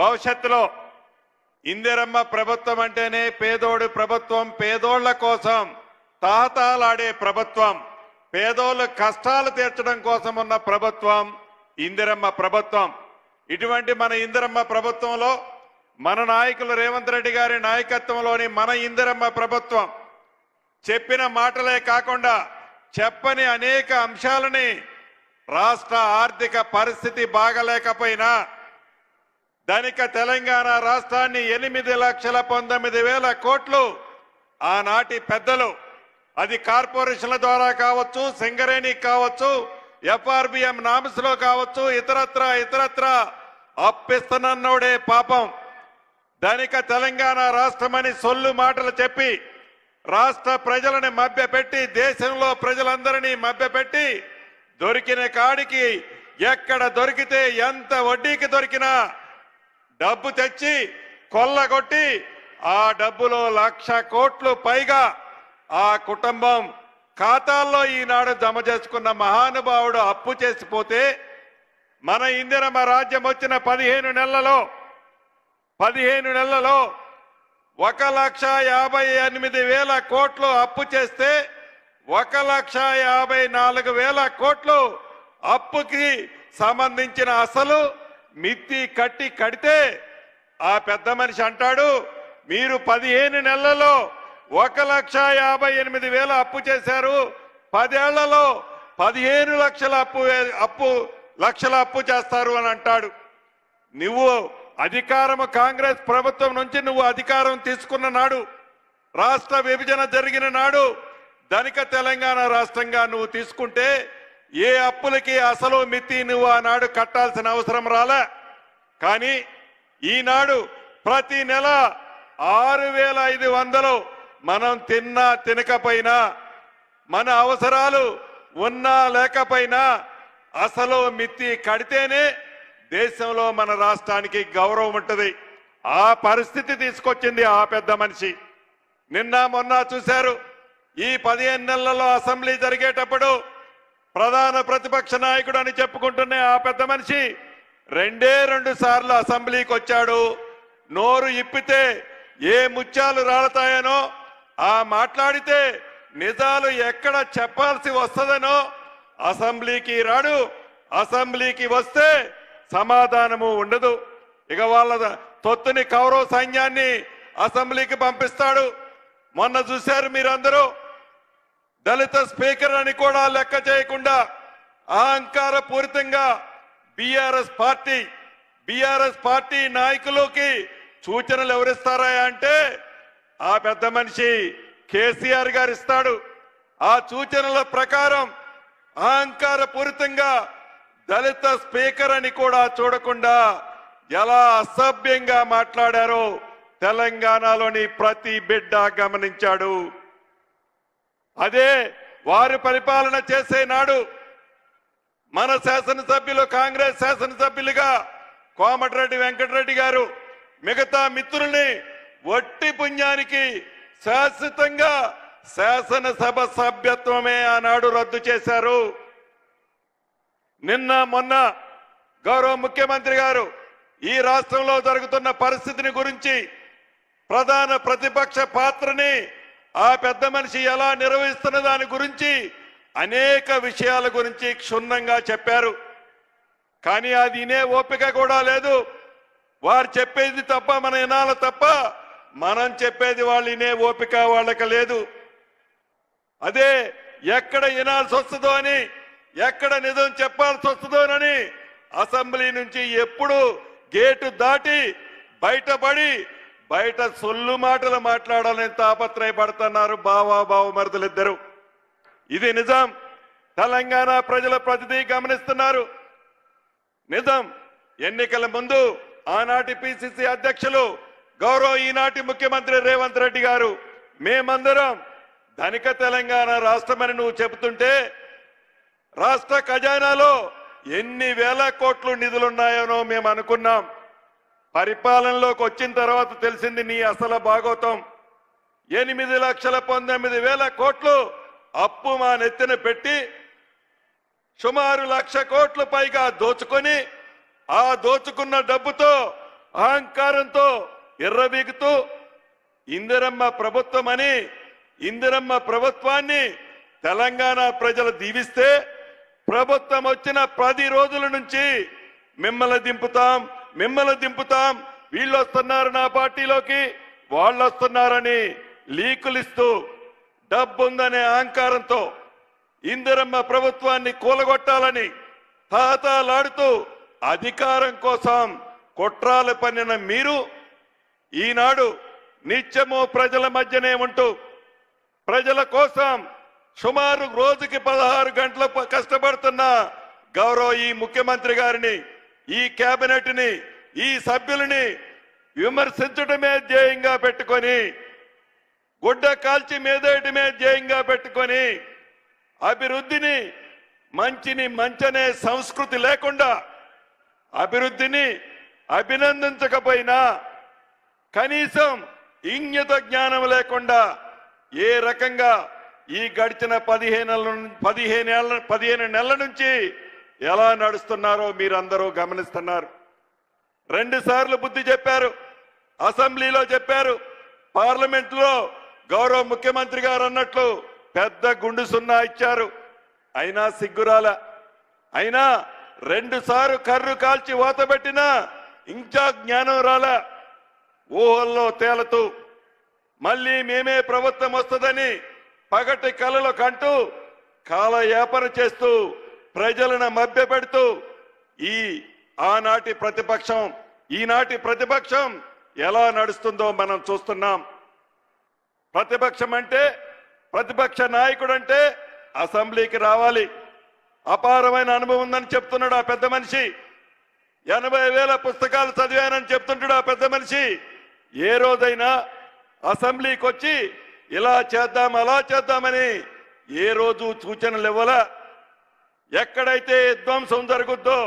భవిష్యత్తులో ఇందిరమ్మ ప్రభుత్వం అంటేనే పేదోడి ప్రభుత్వం, పేదోళ్ల కోసం తాహతాలాడే ప్రభుత్వం, పేదోళ్ళ కష్టాలు తీర్చడం కోసం ఉన్న ప్రభుత్వం ఇందిరమ్మ ప్రభుత్వం. ఇటువంటి మన ఇందిరమ్మ ప్రభుత్వంలో మన నాయకులు రేవంత్ రెడ్డి గారి నాయకత్వంలోని మన ఇందిరమ్మ ప్రభుత్వం చెప్పిన మాటలే కాకుండా చెప్పని అనేక అంశాలని రాష్ట్ర ఆర్థిక పరిస్థితి బాగలేకపోయినా ధనిక తెలంగాణ రాష్ట్రాన్ని 8,19,000 కోట్లు ఆనాటి పెద్దలు, అది కార్పొరేషన్ల ద్వారా కావచ్చు, సింగరేణి కావచ్చు, FRBM నామ్స్ లో కావచ్చు, ఇతరత్ర అప్పిస్తున్నోడే పాపం ధనిక తెలంగాణ రాష్ట్రమని సొల్లు మాటలు చెప్పి రాష్ట్ర ప్రజలని మభ్యపెట్టి, దేశంలో ప్రజలందరినీ మభ్యపెట్టి దొరికిన కాడికి ఎక్కడ దొరికితే ఎంత వడ్డీకి దొరికినా డబ్బు తెచ్చి కొల్లగొట్టి ఆ డబ్బులో 1,00,000 కోట్లు పైగా ఆ కుటుంబం ఖాతాల్లో ఈనాడు జమ చేసుకున్న మహానుభావుడు అప్పు చేసిపోతే మన ఇందిరమ్మ రాజ్యం వచ్చిన 15 నెలలలో 1,58,000 కోట్లు అప్పు చేస్తే 1,54,000 కోట్లు అప్పుకి సంబంధించిన అసలు మిత్తి కడితే ఆ పెద్ద మనిషి అంటాడు, మీరు 15 నెలలలో 1,58,000 అప్పు చేశారు, 10 ఏళ్లలో 15 లక్షల అప్పు చేస్తారు అని అంటాడు. నువ్వు అధికారం కాంగ్రెస్ ప్రభుత్వం నుంచి నువ్వు అధికారం తీసుకున్న నాడు, రాష్ట్ర విభజన జరిగిన నాడు ధనిక తెలంగాణ రాష్ట్రంగా నువ్వు తీసుకుంటే ఏ అప్పులకి అసలు మితి నువ్వు ఆనాడు కట్టాల్సిన అవసరం రాలే. కానీ ఈనాడు ప్రతి నెల 6,500 మనం తిన్నా తినకపోయినా, మన అవసరాలు ఉన్నా లేకపోయినా అసలు మితి కడితేనే దేశంలో మన రాష్ట్రానికి గౌరవం ఉంటుంది. ఆ పరిస్థితి తీసుకొచ్చింది ఆ పెద్ద మనిషి. నిన్న మొన్న చూశారు, ఈ 15 నెలలలో అసెంబ్లీ జరిగేటప్పుడు ప్రధాన ప్రతిపక్ష నాయకుడు అని చెప్పుకుంటున్న ఆ పెద్ద మనిషి 2 సార్లు అసెంబ్లీకి వచ్చాడు. నోరు ఇప్పితే ఏ ముత్యాలు రాలతాయనో, ఆ మాట్లాడితే నిజాలు ఎక్కడ చెప్పాల్సి వస్తుందనో అసెంబ్లీకి రాడు. అసెంబ్లీకి వస్తే సమాధానము ఉండదు. ఇక వాళ్ళ తొత్తుని కౌరవ సైన్యాన్ని అసెంబ్లీకి పంపిస్తాడు. మొన్న చూశారు మీరందరూ, దళిత స్పీకర్ అని కూడా లెక్క చేయకుండా అహంకార పూరితంగా బీఆర్ఎస్ పార్టీ నాయకులకి సూచనలు ఎవరిస్తారా అంటే ఆ పెద్ద మనిషి కేసీఆర్ గారు ఇస్తాడు. ఆ సూచనల ప్రకారం అహంకార పూరితంగా దళిత స్పీకర్ అని కూడా చూడకుండా ఎలా అసభ్యంగా మాట్లాడారో తెలంగాణలోని ప్రతి బిడ్డ గమనించాడు. అదే వారు పరిపాలన చేసే నాడు మన శాసనసభ్యులు, కాంగ్రెస్ శాసనసభ్యులుగా కోమటిరెడ్డి వెంకటరెడ్డి గారు మిగతా మిత్రుల్ని వట్టి పుణ్యానికి శాశ్వతంగా శాసనసభ సభ్యత్వమే ఆనాడు రద్దు చేశారు. నిన్న మొన్న గౌరవ ముఖ్యమంత్రి గారు ఈ రాష్ట్రంలో జరుగుతున్న పరిస్థితిని గురించి, ప్రధాన ప్రతిపక్ష పాత్రని ఆ పెద్ద మనిషి ఎలా నిర్వహిస్తున్న దాని గురించి అనేక విషయాల గురించి క్షుణ్ణంగా చెప్పారు. కానీ అది వినే ఓపిక కూడా లేదు. వారు చెప్పేది తప్ప మన వినాలి తప్ప మనం చెప్పేది వాళ్ళు వినే ఓపిక వాళ్ళకి లేదు. అదే ఎక్కడ వినాల్సి వస్తుందో అని, ఎక్కడ నిజం చెప్పాల్సి వస్తుందోనని అసెంబ్లీ నుంచి ఎప్పుడు గేటు దాటి బయట సొల్లు మాటలు మాట్లాడాలని తాపత్రయపడుతున్నారు బావమరుదులిద్దరు. ఇది నిజం. తెలంగాణ ప్రజల ప్రతిదీ గమనిస్తున్నారు. నిజం. ఎన్నికల ముందు ఆనాటి పిసిసి అధ్యక్షులు గౌరవ ఈనాటి ముఖ్యమంత్రి రేవంత్ రెడ్డి గారు మేమందరం ధనిక తెలంగాణ రాష్ట్రమని నువ్వు చెబుతుంటే రాష్ట్ర ఖజానాలో ఎన్ని వేల కోట్లు నిధులున్నాయనో మేము అనుకున్నాం. పరిపాలనలోకి వచ్చిన తర్వాత తెలిసింది నీ అసలు భాగోతం. 8,19,000 కోట్లు అప్పు మా నెత్తిన పెట్టి సుమారు 1,00,000 కోట్లు పైగా దోచుకొని, ఆ దోచుకున్న డబ్బుతో అహంకారంతో ఎర్రబీగుతూ ఇందిరమ్మ ప్రభుత్వం అని ఇందిరమ్మ ప్రభుత్వాన్ని తెలంగాణ ప్రజలు దీవిస్తే ప్రభుత్వం వచ్చిన 10 రోజుల నుంచి మిమ్మల్ని దింపుతాం వీళ్ళు వస్తున్నారు నా పార్టీలోకి వాళ్ళు వస్తున్నారని లీకులిస్తూ డబ్బుందనే అహంకారంతో ఇందిరమ్మ ప్రభుత్వాన్ని కూలగొట్టాలని తాతాలాడుతూ అధికారం కోసం కుట్రాలు పన్నిన మీరు ఈనాడు నిత్యము ప్రజల మధ్యనే ఉంటూ ప్రజల కోసం సుమారు రోజుకి 16 గంటలు కష్టపడుతున్న గౌరవ ఈ ముఖ్యమంత్రి గారిని ఈ కేబినెట్ని ఈ సభ్యులని విమర్శించడమే ధ్యేయంగా పెట్టుకొని గుడ్డ కాల్చి మీదేయటమే ధ్యేయంగా పెట్టుకొని అభివృద్ధిని మంచనే సంస్కృతి లేకుండా అభివృద్ధిని అభినందించకపోయినా కనీసం ఇంగిత జ్ఞానం లేకుండా ఏ రకంగా ఈ గడిచిన 15 నెలల నుంచి ఎలా నడుస్తున్నారో మీరందరూ గమనిస్తున్నారు. 2 సార్లు బుద్ధి చెప్పారు, అసెంబ్లీలో చెప్పారు, పార్లమెంట్లో గౌరవ ముఖ్యమంత్రి గారు అన్నట్లు పెద్ద గుండు సున్నా ఇచ్చారు. అయినా సిగ్గురాల. అయినా 2 సార్లు కర్రు కాల్చి ఓతబెట్టినా ఇంకా జ్ఞానం రాల. ఊహల్లో తేలుతూ మళ్ళీ మేమే ప్రభుత్వం వస్తుందని పగటి కలలో కంటూ కాలయాపన చేస్తూ ప్రజలను మభ్యపెడుతూ ఈనాటి ప్రతిపక్షం ఎలా నడుస్తుందో మనం చూస్తున్నాం. ప్రతిపక్ష నాయకుడు అంటే అసెంబ్లీకి రావాలి, అపారమైన అనుభవం ఉందని చెప్తున్నాడు ఆ పెద్ద మనిషి. 80,000 పుస్తకాలు చదివానని చెప్తుంటాడు ఆ పెద్ద మనిషి. ఏ రోజైనా అసెంబ్లీకి వచ్చి ఇలా చేద్దాం అలా చేద్దామని ఏ రోజు సూచనలు ఇవ్వాలా? ఎక్కడైతే విధ్వంసం జరుగుద్దో,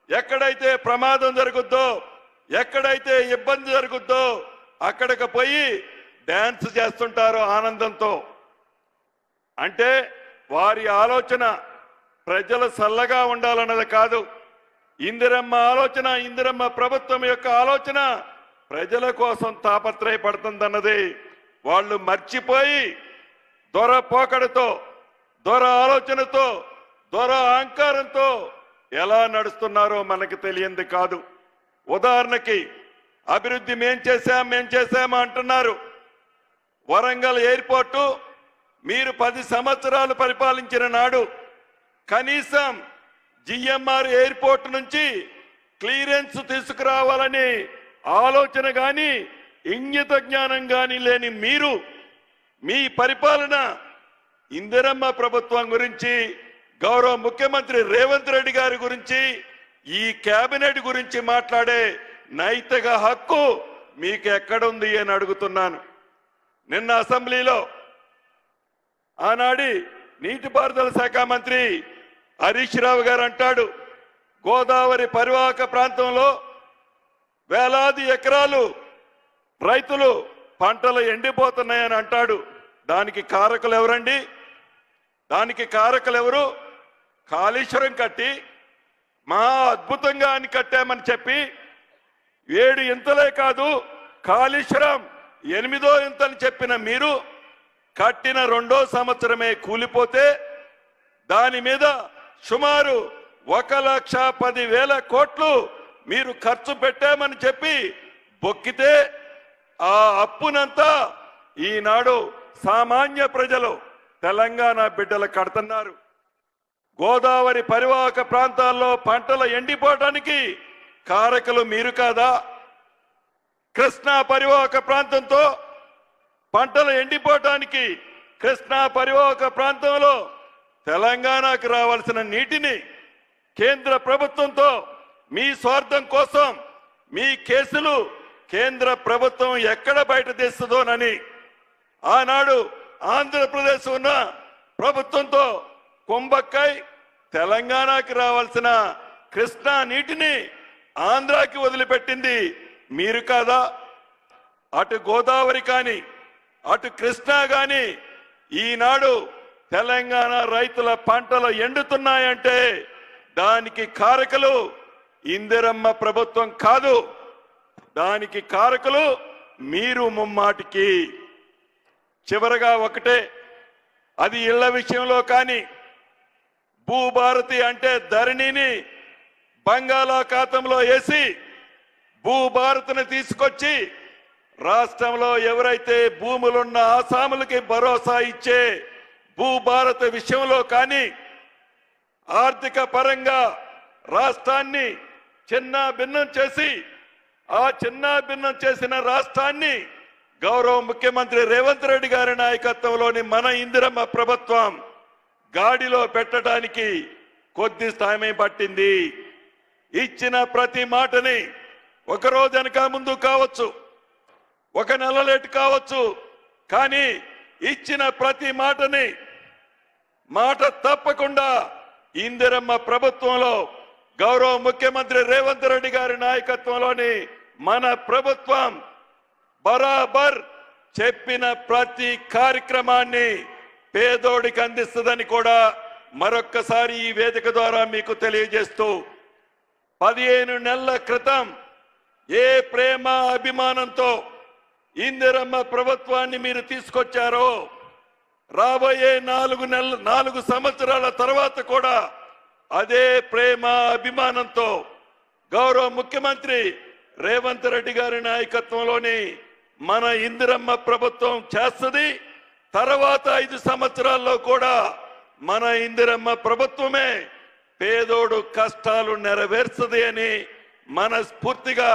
ఎక్కడైతే ప్రమాదం జరుగుద్దో, ఎక్కడైతే ఇబ్బంది జరుగుద్దో అక్కడికి పోయి డాన్స్ చేస్తుంటారు ఆనందంతో. అంటే వారి ఆలోచన ప్రజలు చల్లగా ఉండాలన్నది కాదు. ఇందిరమ్మ ప్రభుత్వం యొక్క ఆలోచన ప్రజల కోసం తాపత్రయపడుతుందన్నది వాళ్ళు మర్చిపోయి దొర పోకడతో, దొర ఆలోచనతో, దొర అహంకారంతో ఎలా నడుస్తున్నారో మనకు తెలియంది కాదు. ఉదాహరణకి అభివృద్ధి మేం చేశామా అంటున్నారు. వరంగల్ ఎయిర్పోర్టు మీరు 10 సంవత్సరాలు పరిపాలించిన నాడు కనీసం జిఎంఆర్ ఎయిర్పోర్ట్ నుంచి క్లియరెన్స్ తీసుకురావాలని ఆలోచన గాని ఇంగిత జ్ఞానం గాని లేని మీరు మీ పరిపాలన ఇందిరమ్మ ప్రభుత్వం గురించి, గౌరవ ముఖ్యమంత్రి రేవంత్ రెడ్డి గారి గురించి, ఈ కేబినెట్ గురించి మాట్లాడే నైతిక హక్కు మీకు ఎక్కడుంది అని అడుగుతున్నాను. నిన్న అసెంబ్లీలో ఆనాడి నీటిపారుదల శాఖ మంత్రి హరీష్ రావు గారు అంటాడు, గోదావరి పరివాహక ప్రాంతంలో వేలాది ఎకరాలు రైతులు పంటలు ఎండిపోతున్నాయని అంటాడు. దానికి కారకులు ఎవరండి? దానికి కారకులు ఎవరు? కాళేశ్వరం కట్టి మహా అద్భుతంగా అని కట్టామని చెప్పి 7 ఇంతలే కాదు కాళేశ్వరం 8వ ఇంతని చెప్పిన మీరు కట్టిన 2వ సంవత్సరమే కూలిపోతే దాని మీద సుమారు 1,10,000 కోట్లు మీరు ఖర్చు పెట్టామని చెప్పి బొక్కితే ఆ అప్పునంతా ఈనాడు సామాన్య ప్రజలు తెలంగాణ బిడ్డలు కడుతున్నారు. గోదావరి పరివాహక ప్రాంతాల్లో పంటలు ఎండిపోవడానికి కారకులు మీరు కాదా? కృష్ణా పరివాహక ప్రాంతంతో పంటలు ఎండిపోవడానికి కృష్ణా పరివాహక ప్రాంతంలో తెలంగాణకు రావాల్సిన నీటిని కేంద్ర ప్రభుత్వంతో మీ స్వార్థం కోసం మీ కేసులు కేంద్ర ప్రభుత్వం ఎక్కడ బయట తీస్తుందోనని ఆనాడు ఆంధ్రప్రదేశ్ ఉన్న ప్రభుత్వంతో కుంభక్కై తెలంగాణకి రావాల్సిన కృష్ణా నీటిని ఆంధ్రాకి వదిలిపెట్టింది మీరు కాదా? అటు గోదావరి కానీ అటు కృష్ణా కానీ ఈనాడు తెలంగాణ రైతుల పంటలు ఎండుతున్నాయంటే దానికి కారకులు ఇందిరమ్మ ప్రభుత్వం కాదు, దానికి కారకులు మీరు ముమ్మాటికి. చివరగా ఒకటే, అది ఇళ్ల విషయంలో కానీ, భూభారతి అంటే ధరణిని బంగాళాఖాతంలో వేసి భూభారతిని తీసుకొచ్చి రాష్ట్రంలో ఎవరైతే భూములున్న ఆసాములకి భరోసా ఇచ్చే భూభారత విషయంలో కానీ, ఆర్థిక పరంగా రాష్ట్రాన్ని చిన్న భిన్నం చేసి ఆ చిన్న భిన్నం చేసిన రాష్ట్రాన్ని గౌరవ ముఖ్యమంత్రి రేవంత్ రెడ్డి గారి నాయకత్వంలోని మన ఇందిరమ్మ ప్రభుత్వం గాడిలో పెట్టడానికి కొద్ది సమయం పట్టింది. ఇచ్చిన ప్రతి మాటని ఒకరోజు వెనక ముందు కావచ్చు, ఒక నెల లేటు కావచ్చు, కానీ ఇచ్చిన ప్రతి మాటని మాట తప్పకుండా ఇందిరమ్మ ప్రభుత్వంలో గౌరవ ముఖ్యమంత్రి రేవంత్ రెడ్డి గారి నాయకత్వంలోని మన ప్రభుత్వం బరాబర్ చెప్పిన ప్రతి కార్యక్రమాన్ని పేదోడికి అందిస్తుందని కూడా మరొక్కసారి ఈ వేదిక ద్వారా మీకు తెలియజేస్తూ, 15 నెలల క్రితం ఏ ప్రేమ అభిమానంతో ఇందిరమ్మ ప్రభుత్వాన్ని మీరు తీసుకొచ్చారో రాబోయే 4 సంవత్సరాల తర్వాత కూడా అదే ప్రేమ అభిమానంతో గౌరవ ముఖ్యమంత్రి రేవంత్ రెడ్డి గారి నాయకత్వంలోని మన ఇందిరమ్మ ప్రభుత్వం చేస్తుంది. తర్వాత 5 సంవత్సరాల్లో కూడా మన ఇందిరమ్మ ప్రభుత్వమే పేదోడు కష్టాలు నెరవేర్చది అని మనస్ఫూర్తిగా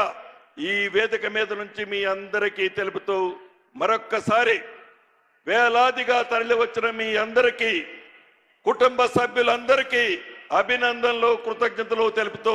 ఈ వేదిక మీద నుంచి మీ అందరికీ తెలుపుతూ, మరొక్కసారి వేలాదిగా తరలి వచ్చిన మీ అందరికీ, కుటుంబ సభ్యులందరికీ అభినందనలు, కృతజ్ఞతలు తెలుపుతూ